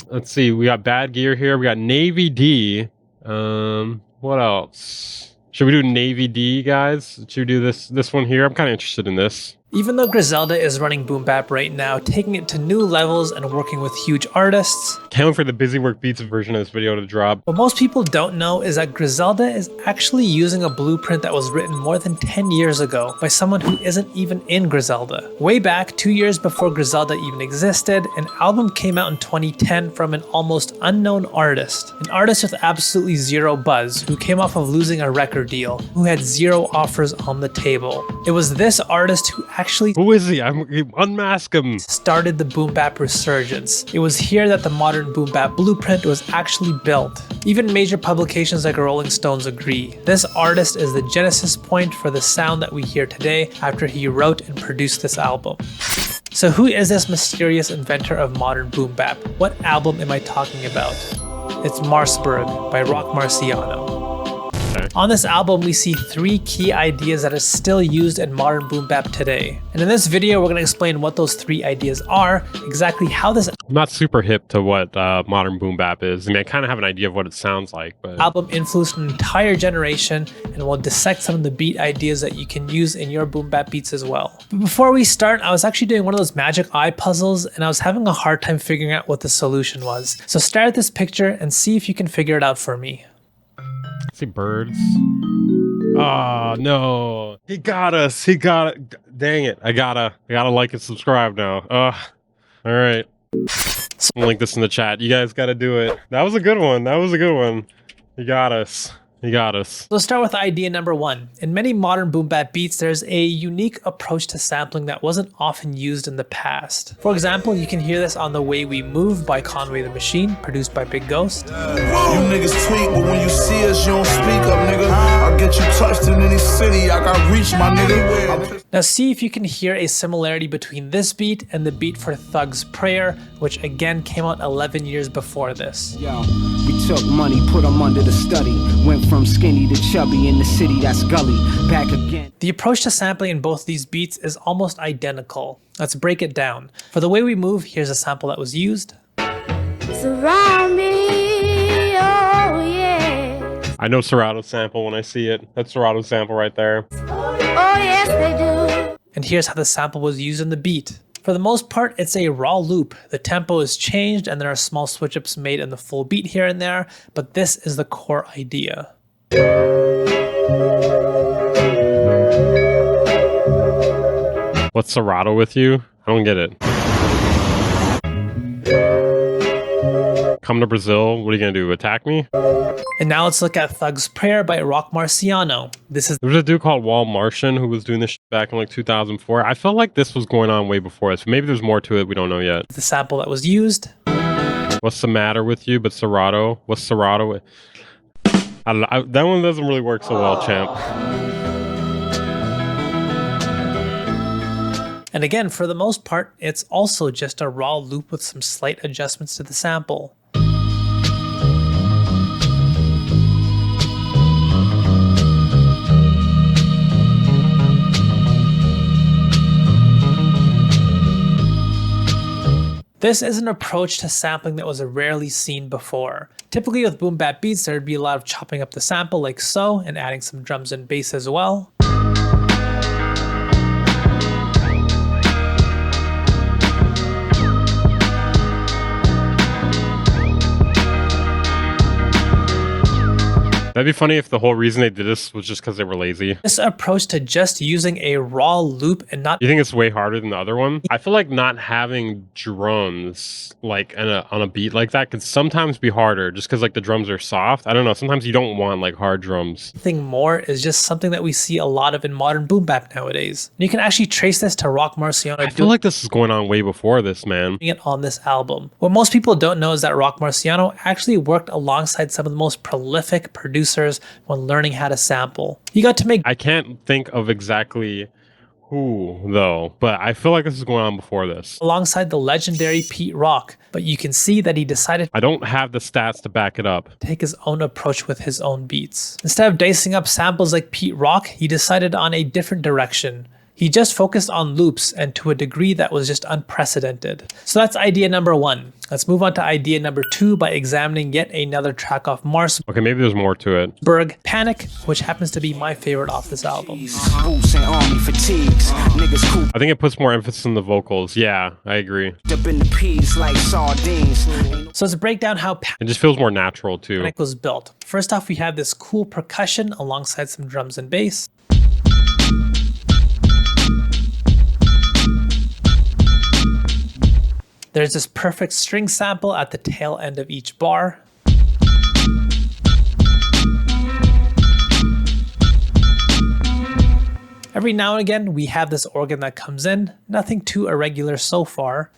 Let's see. We got Bad Gear here. We got Navie D. What else? Should we do Navie D, guys? Should we do this one here? I'm kind of interested in this. Even though Griselda is running boom bap right now, taking it to new levels and working with huge artists, Can't wait for the Busy Work Beats version of this video to drop. what most people don't know is that Griselda is actually using a blueprint that was written more than 10 years ago by someone who isn't even in Griselda. Way back, 2 years before Griselda even existed, an album came out in 2010 from an almost unknown artist. An artist with absolutely zero buzz, who came off of losing a record deal, who had zero offers on the table. It was this artist who actually Who is he? Unmask him. started the boom bap resurgence. It was here that the modern boom bap blueprint was actually built. Even major publications like Rolling Stones agree. This artist is the genesis point for the sound that we hear today after he wrote and produced this album. So who is this mysterious inventor of modern boom bap? What album am I talking about? It's Marsburg by Rock Marciano. On this album, we see 3 key ideas that are still used in modern boom bap today. And in this video, we're going to explain what those 3 ideas are, exactly how this I'm not super hip to what modern boom bap is. I mean, I kind of have an idea of what it sounds like, but album influenced an entire generation, and we'll dissect some of the beat ideas that you can use in your boom bap beats as well. But before we start, I was actually doing one of those magic eye puzzles, and I was having a hard time figuring out what the solution was. So stare at this picture and see if you can figure it out for me. I see birds. Oh no, he got us. He got it. Dang it! I gotta like and subscribe now. All right. I'll link this in the chat. You guys gotta do it. That was a good one. That was a good one. He got us. He got us. Let's start with idea number 1. In many modern boom bap beats, there's a unique approach to sampling that wasn't often used in the past. For example, you can hear this on The Way We Move by Conway the Machine, produced by Big Ghost. You niggas tweak, but when you see us, you don't speak up, nigga. I'll get you touched in any city, I got reach, my nigga. Now see if you can hear a similarity between this beat and the beat for Thug's Prayer, which again came out 11 years before this. Yo, we took money, put them under the study. Went from skinny to chubby in the city, that's gully. Back again. The approach to sampling in both these beats is almost identical. Let's break it down. For The Way We Move, here's a sample that was used. Surround me, oh yeah. I know Serato sample when I see it. That's Serato sample right there. Oh yes they do. And here's how the sample was used in the beat. For the most part, it's a raw loop. The tempo is changed and there are small switch-ups made in the full beat here and there, but this is the core idea. What's Serato with you? I don't get it. Come to Brazil. What are you gonna do? Attack me? And now let's look at Thug's Prayer by Rock Marciano. This is There was a dude called Wall Martian who was doing this shit back in like 2004. I felt like this was going on way before this. Maybe there's more to it we don't know yet. the sample that was used. What's the matter with you? But Serato. What's Serato? I don't know. That one doesn't really work so well, champ. And again, for the most part, it's also just a raw loop with some slight adjustments to the sample. This is an approach to sampling that was rarely seen before. Typically with boom bap beats, there'd be a lot of chopping up the sample like so, and adding some drums and bass as well. That'd be funny if the whole reason they did this was just because they were lazy. This approach to just using a raw loop and not You think it's way harder than the other one? I feel like not having drums like on a beat like that could sometimes be harder just because like the drums are soft. I don't know. Sometimes you don't want like hard drums. anything more is just something that we see a lot of in modern boom bap nowadays. And you can actually trace this to Rock Marciano I feel like this is going on way before this, man. doing it on this album. What most people don't know is that Rock Marciano actually worked alongside some of the most prolific producers when learning how to sample. He got to make I can't think of exactly who though, but I feel like this is going on before this. alongside the legendary Pete Rock, but you can see that he decided I don't have the stats to back it up. to take his own approach with his own beats. Instead of dicing up samples like Pete Rock, he decided on a different direction. He just focused on loops and to a degree that was just unprecedented. So that's idea number 1. Let's move on to idea number 2 by examining yet another track off Marsburg, Okay, maybe there's more to it. Panic, which happens to be my favorite off this album. Boots and army fatigues. Niggas coop I think it puts more emphasis on the vocals. Yeah, I agree. up in the peas like sardines. So let's break down how It just feels more natural too. Panic was built. First off, we have this cool percussion alongside some drums and bass. There's this perfect string sample at the tail end of each bar. Every now and again, we have this organ that comes in, nothing too irregular so far.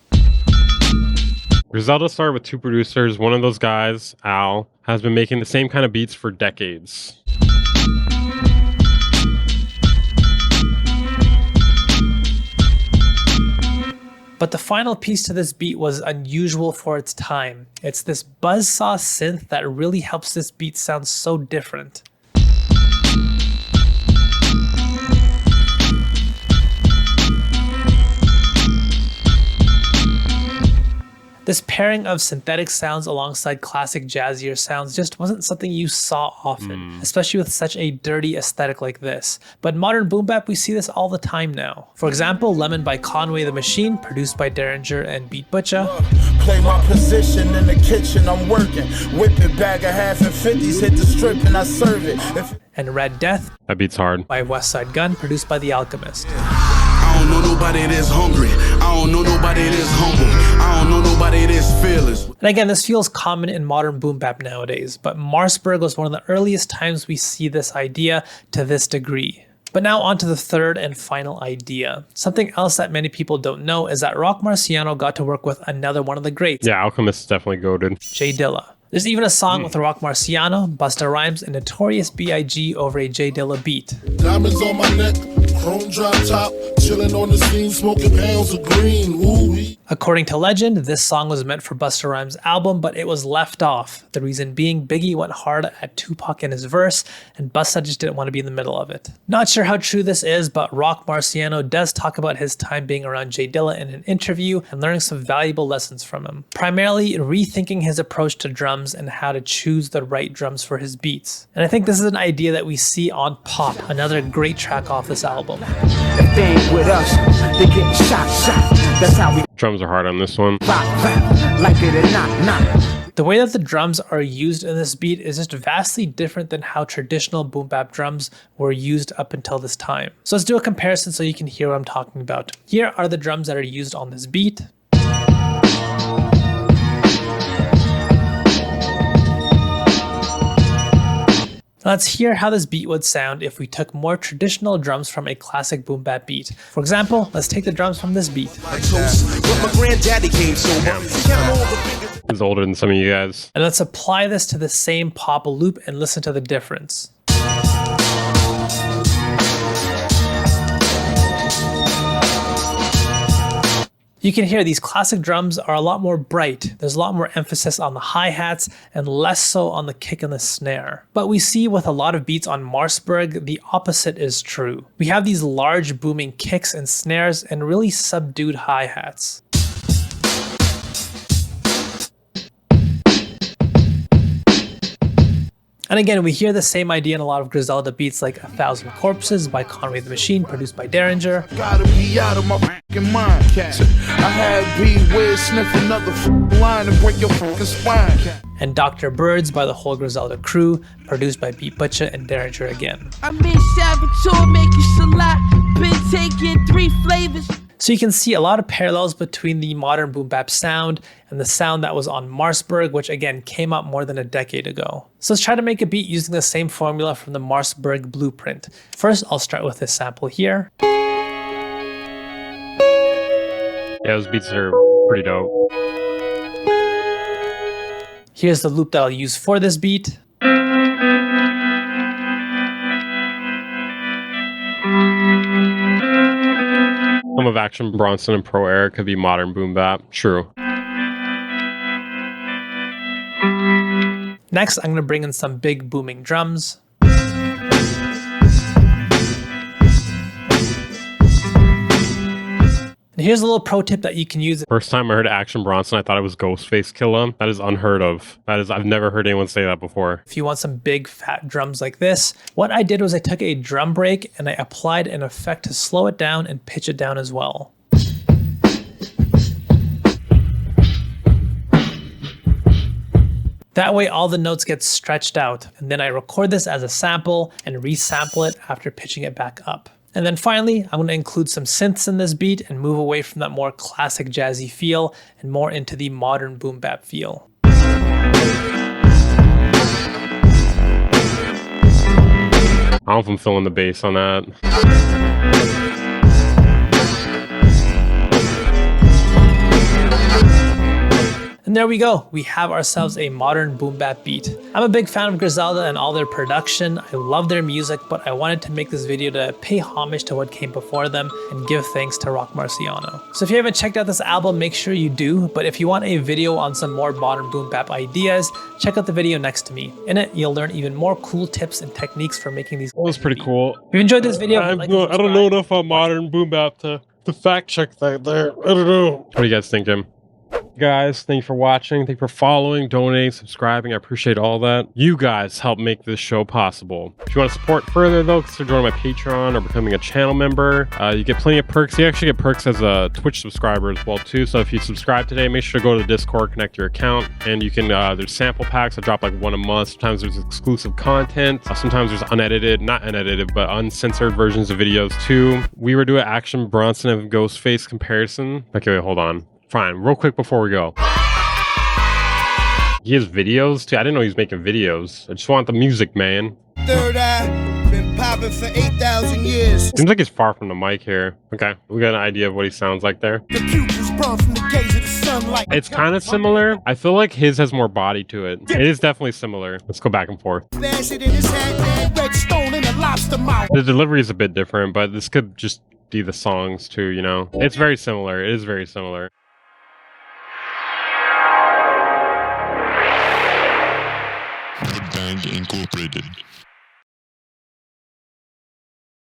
Griselda started with 2 producers. One of those guys, Al, has been making the same kind of beats for decades. But the final piece to this beat was unusual for its time. It's this buzzsaw synth that really helps this beat sound so different. This pairing of synthetic sounds alongside classic jazzier sounds just wasn't something you saw often, especially with such a dirty aesthetic like this. But in modern boom bap, we see this all the time now. For example, Lemon by Conway the Machine, produced by Derringer and Beat Butcher. Play my position in the kitchen, I'm working. Whip it, bag of half and 50s, hit the strip and I serve it. And Red Death That beat's hard. by West Side Gun, produced by The Alchemist. I don't know nobody that's hungry. I don't know nobody that's humble. I don't know nobody that's fearless. And again, this feels common in modern boom bap nowadays, but Marsburg was one of the earliest times we see this idea to this degree. But now on to the third and final idea. Something else that many people don't know is that Rock Marciano got to work with another one of the greats, Yeah, Alchemist is definitely goated. J Dilla. There's even a song with Rock Marciano, Busta Rhymes, and Notorious B.I.G. over a J Dilla beat. Diamonds on my neck, chrome drop top, chilling on the scene, smoking pounds of green. Ooh. According to legend, this song was meant for Busta Rhymes' album, but it was left off. The reason being, Biggie went hard at Tupac in his verse, and Busta just didn't want to be in the middle of it. Not sure how true this is, but Rock Marciano does talk about his time being around J Dilla in an interview and learning some valuable lessons from him. Primarily, rethinking his approach to drums and how to choose the right drums for his beats. And I think this is an idea that we see on Pop, another great track off this album. If they ain't with us, they getting shot. That's how we Drums are hard on this one. rock, like it or not. The way that the drums are used in this beat is just vastly different than how traditional boom bap drums were used up until this time. So let's do a comparison so you can hear what I'm talking about. Here are the drums that are used on this beat. Let's hear how this beat would sound if we took more traditional drums from a classic boom bap beat. For example, let's take the drums from this beat. My granddaddy came so He's older than some of you guys. And let's apply this to the same pop loop and listen to the difference. You can hear these classic drums are a lot more bright. There's a lot more emphasis on the hi-hats and less so on the kick and the snare. But we see with a lot of beats on Marsburg, the opposite is true. We have these large booming kicks and snares and really subdued hi-hats. And again, we hear the same idea in a lot of Griselda beats like 1,000 Corpses by Conway the Machine, produced by Derringer. Gotta be out of my fucking mind, cat. I had B Wiz sniff another line and break your fucking spine, cat. And Dr. Birds by the whole Griselda crew, produced by Beat Butcher and Derringer again. I'm in Savatour making shellac, been taking 3 flavors. So you can see a lot of parallels between the modern boom bap sound and the sound that was on Marsburg, which again came out more than a decade ago. So let's try to make a beat using the same formula from the Marsburg blueprint. First, I'll start with this sample here. Yeah, those beats are pretty dope. Here's the loop that I'll use for this beat. Some of Action Bronson and Pro Era could be modern boom bap. True. Next, I'm going to bring in some big booming drums. here's a little pro tip that you can use. First time I heard Action Bronson, I thought it was Ghostface Killah. That is unheard of. I've never heard anyone say that before. If you want some big fat drums like this, what I did was I took a drum break and I applied an effect to slow it down and pitch it down as well. That way all the notes get stretched out, and then I record this as a sample and resample it after pitching it back up. And then finally, I'm going to include some synths in this beat and move away from that more classic jazzy feel and more into the modern boom bap feel. I don't know if I'm feeling the bass on that. And there we go. We have ourselves a modern boom bap beat. I'm a big fan of Griselda and all their production. I love their music, but I wanted to make this video to pay homage to what came before them and give thanks to Rock Marciano. So if you haven't checked out this album, make sure you do. But if you want a video on some more modern boom bap ideas, check out the video next to me. In it, you'll learn even more cool tips and techniques for making these. That was pretty cool. If you enjoyed this video, I don't know enough about modern boom bap to fact check that there. I don't know. What do you guys think, Jim? Guys, thank you for watching, thank you for following, donating, subscribing. I appreciate all that. You guys help make this show possible. If you want to support further though, consider joining my Patreon or becoming a channel member. You get plenty of perks. You actually get perks as a Twitch subscriber as well too. So if you subscribe today, make sure to go to the Discord, connect your account, and you can there's sample packs. I drop like one a month. Sometimes there's exclusive content, sometimes there's not unedited but uncensored versions of videos too. We were doing Action Bronson and Ghostface comparison. Okay, wait, hold on. Fine, real quick before we go. He has videos too. I didn't know he was making videos. I just want the music, man. Third eye, been popping for 8,000 years. Seems like he's far from the mic here. Okay, we got an idea of what he sounds like there. The pupils burn from the gaze of the sunlight. It's kind of similar. I feel like his has more body to it. It is definitely similar. Let's go back and forth. Bash it in his head, red stone in a lobster mouth. The delivery is a bit different, but this could just be the songs too, you know? It's very similar. It is very similar. Bang Incorporated.